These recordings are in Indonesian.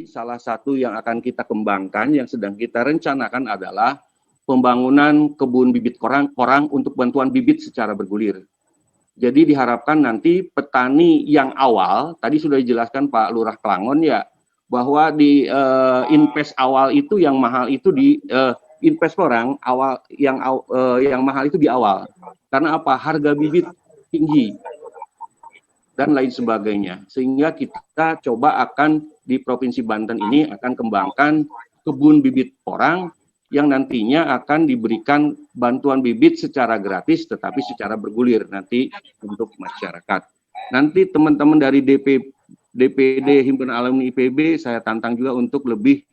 salah satu yang akan kita kembangkan, yang sedang kita rencanakan adalah pembangunan kebun bibit porang untuk bantuan bibit secara bergulir. Jadi diharapkan nanti petani yang awal, tadi sudah dijelaskan Pak Lurah Kelangon ya, bahwa di invest awal itu yang mahal itu di invest porang awal yang mahal itu di awal. Karena apa? Harga bibit tinggi dan lain sebagainya. Sehingga kita coba akan di Provinsi Banten ini akan kembangkan kebun bibit porang yang nantinya akan diberikan bantuan bibit secara gratis tetapi secara bergulir nanti untuk masyarakat. Nanti teman-teman dari DPD Himpunan Alumni IPB saya tantang juga untuk lebih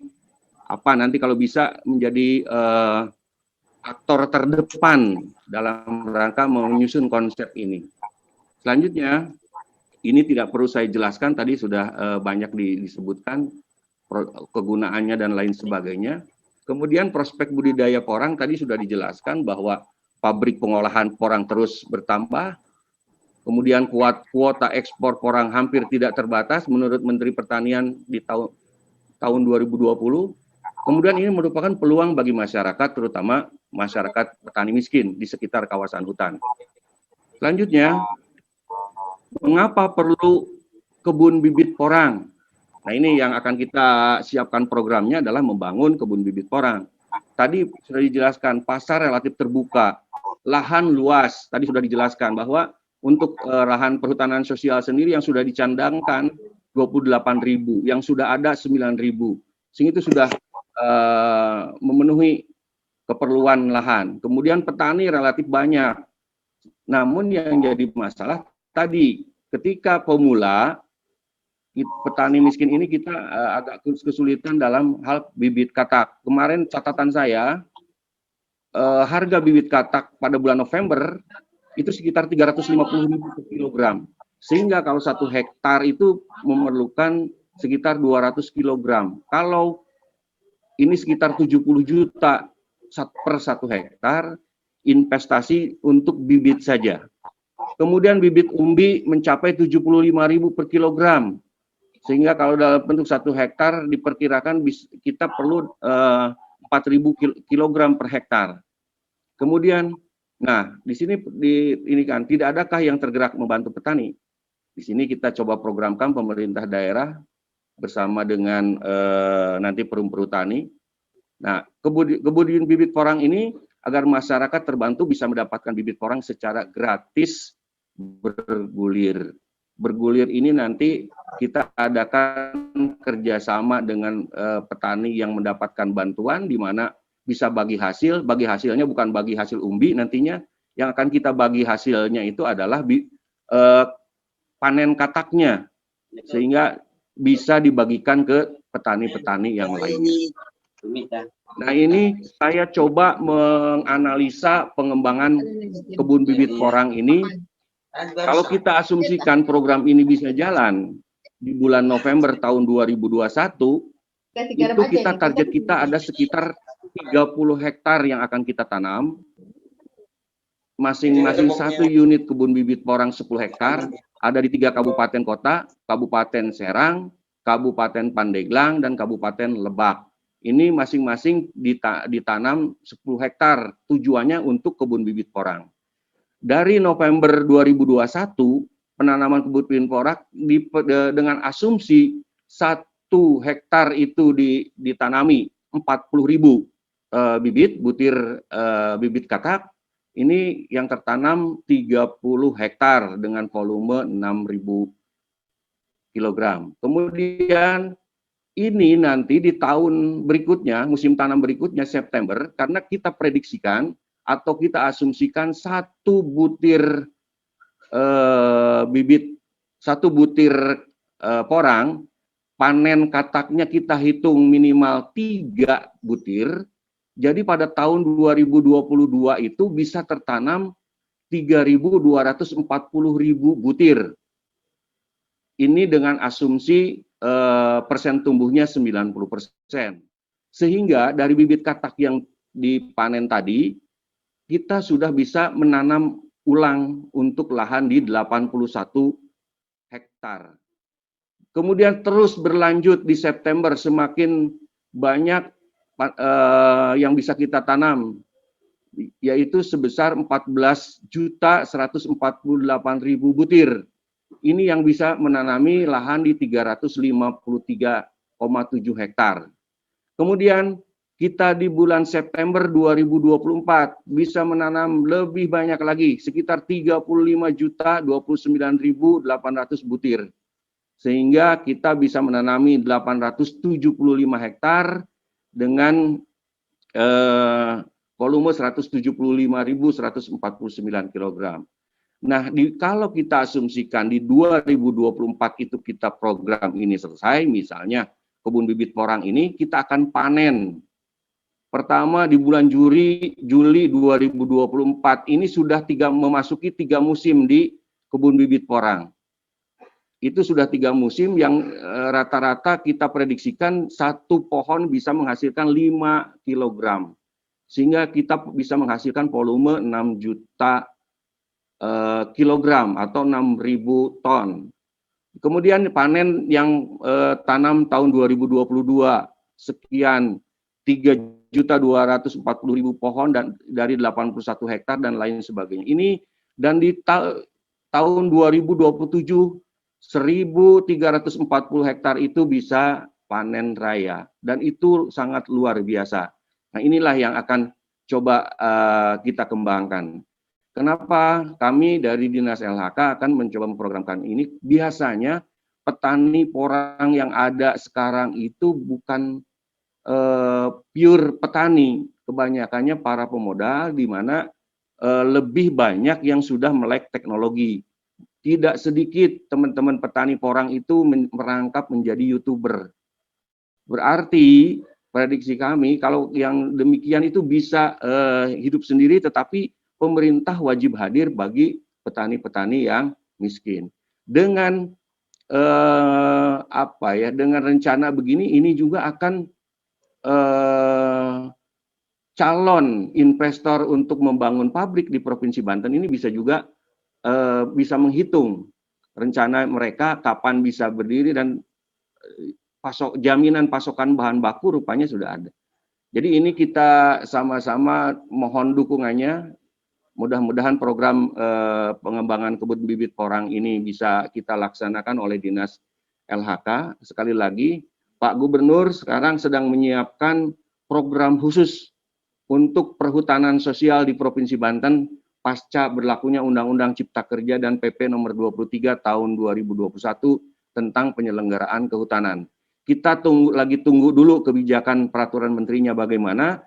nanti kalau bisa menjadi aktor terdepan dalam rangka menyusun konsep ini. Selanjutnya, ini tidak perlu saya jelaskan, tadi sudah banyak disebutkan kegunaannya dan lain sebagainya. Kemudian prospek budidaya porang tadi sudah dijelaskan bahwa pabrik pengolahan porang terus bertambah. Kemudian kuota ekspor porang hampir tidak terbatas menurut Menteri Pertanian di tahun 2020. Kemudian ini merupakan peluang bagi masyarakat, terutama masyarakat petani miskin di sekitar kawasan hutan. Selanjutnya, mengapa perlu kebun bibit porang? Nah, ini yang akan kita siapkan programnya adalah membangun kebun bibit porang. Tadi sudah dijelaskan pasar relatif terbuka, lahan luas. Tadi sudah dijelaskan bahwa untuk lahan perhutanan sosial sendiri yang sudah dicandangkan 28.000, yang sudah ada 9.000. Sehingga itu sudah memenuhi keperluan lahan. Kemudian petani relatif banyak. Namun yang jadi masalah tadi ketika pemula petani miskin ini kita agak kesulitan dalam hal bibit katak. Kemarin catatan saya harga bibit katak pada bulan November itu sekitar 350.000 per kilogram. Sehingga kalau 1 hektar itu memerlukan sekitar 200 kilogram. Kalau ini sekitar 70 juta per 1 hektar investasi untuk bibit saja. Kemudian bibit umbi mencapai 75.000 per kilogram. Sehingga kalau dalam bentuk 1 hektar diperkirakan kita perlu 4.000 kilogram per hektar. Kemudian, nah di sini ini kan tidak adakah yang tergerak membantu petani? Di sini kita coba programkan pemerintah daerah bersama dengan nanti perum perhutani. Nah, kebun bibit porang ini agar masyarakat terbantu bisa mendapatkan bibit porang secara gratis bergulir. Bergulir ini nanti kita adakan kerjasama dengan petani yang mendapatkan bantuan, di mana bisa bagi hasilnya bukan bagi hasil umbi nantinya, yang akan kita bagi hasilnya itu adalah panen kataknya, sehingga bisa dibagikan ke petani-petani yang lainnya. Nah, ini saya coba menganalisa pengembangan kebun bibit porang ini. Kalau kita asumsikan program ini bisa jalan di bulan November tahun 2021, itu target kita ada sekitar 30 hektar yang akan kita tanam. Masing-masing 1 unit kebun bibit porang 10 hektar, ada di 3 kabupaten kota, Kabupaten Serang, Kabupaten Pandeglang, dan Kabupaten Lebak. Ini masing-masing ditanam 10 hektar, tujuannya untuk kebun bibit porang. Dari November 2021, penanaman kebun bibit porang dengan asumsi 1 hektar itu ditanami 40.000 bibit, butir bibit katak. Ini yang tertanam 30 hektar dengan volume 6.000 kilogram. Kemudian ini nanti di tahun berikutnya, musim tanam berikutnya September, karena kita prediksikan atau kita asumsikan 1 butir bibit, 1 butir porang, panen kataknya kita hitung minimal 3 butir. Jadi pada tahun 2022 itu bisa tertanam 3.240.000 butir. Ini dengan asumsi persen tumbuhnya 90%. Sehingga dari bibit katak yang dipanen tadi, kita sudah bisa menanam ulang untuk lahan di 81 hektar. Kemudian terus berlanjut di September, semakin banyak yang bisa kita tanam, yaitu sebesar 14.148.000 butir. Ini yang bisa menanami lahan di 353,7 hektar. Kemudian kita di bulan September 2024 bisa menanam lebih banyak lagi, sekitar 35.029.800 butir. Sehingga kita bisa menanami 875 hektar dengan volume 175.149 kg. Nah, kalau kita asumsikan di 2024 itu kita program ini selesai, misalnya kebun bibit porang ini kita akan panen. Pertama di bulan Juli 2024 ini sudah memasuki 3 musim di kebun bibit porang. Itu sudah 3 musim yang rata-rata kita prediksikan satu pohon bisa menghasilkan 5 kg. Sehingga kita bisa menghasilkan volume 6 juta kilogram atau 6.000 ton. Kemudian panen yang tanam tahun 2022 sekian 3.240.000 pohon dan dari 81 hektar dan lain sebagainya. Ini dan di tahun 2027 1.340 hektar itu bisa panen raya dan itu sangat luar biasa. Nah, inilah yang akan coba kita kembangkan. Kenapa kami dari Dinas LHK akan mencoba memprogramkan ini? Biasanya petani porang yang ada sekarang itu bukan pure petani, kebanyakannya para pemodal di mana lebih banyak yang sudah melek teknologi. Tidak sedikit teman-teman petani porang itu merangkap menjadi YouTuber. Berarti prediksi kami kalau yang demikian itu bisa hidup sendiri, tetapi pemerintah wajib hadir bagi petani-petani yang miskin. Dengan dengan rencana begini, ini juga akan calon investor untuk membangun pabrik di Provinsi Banten ini bisa juga bisa menghitung rencana mereka kapan bisa berdiri dan jaminan pasokan bahan baku rupanya sudah ada. Jadi ini kita sama-sama mohon dukungannya. Mudah-mudahan program pengembangan kebun bibit porang ini bisa kita laksanakan oleh Dinas LHK. Sekali lagi, Pak Gubernur sekarang sedang menyiapkan program khusus untuk perhutanan sosial di Provinsi Banten pasca berlakunya Undang-Undang Cipta Kerja dan PP nomor 23 tahun 2021 tentang penyelenggaraan kehutanan. Kita tunggu dulu kebijakan peraturan menterinya bagaimana.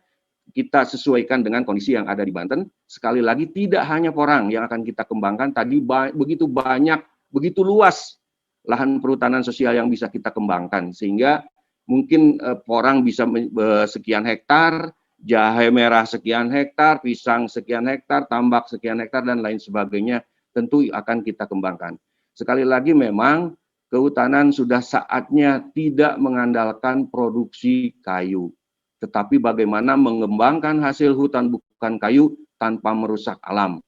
Kita sesuaikan dengan kondisi yang ada di Banten. Sekali lagi, tidak hanya porang yang akan kita kembangkan. Tadi begitu banyak, begitu luas lahan perhutanan sosial yang bisa kita kembangkan. Sehingga mungkin porang bisa sekian hektar, jahe merah sekian hektar, pisang sekian hektar, tambak sekian hektar, dan lain sebagainya. Tentu akan kita kembangkan. Sekali lagi, memang kehutanan sudah saatnya tidak mengandalkan produksi kayu, tetapi bagaimana mengembangkan hasil hutan bukan kayu tanpa merusak alam.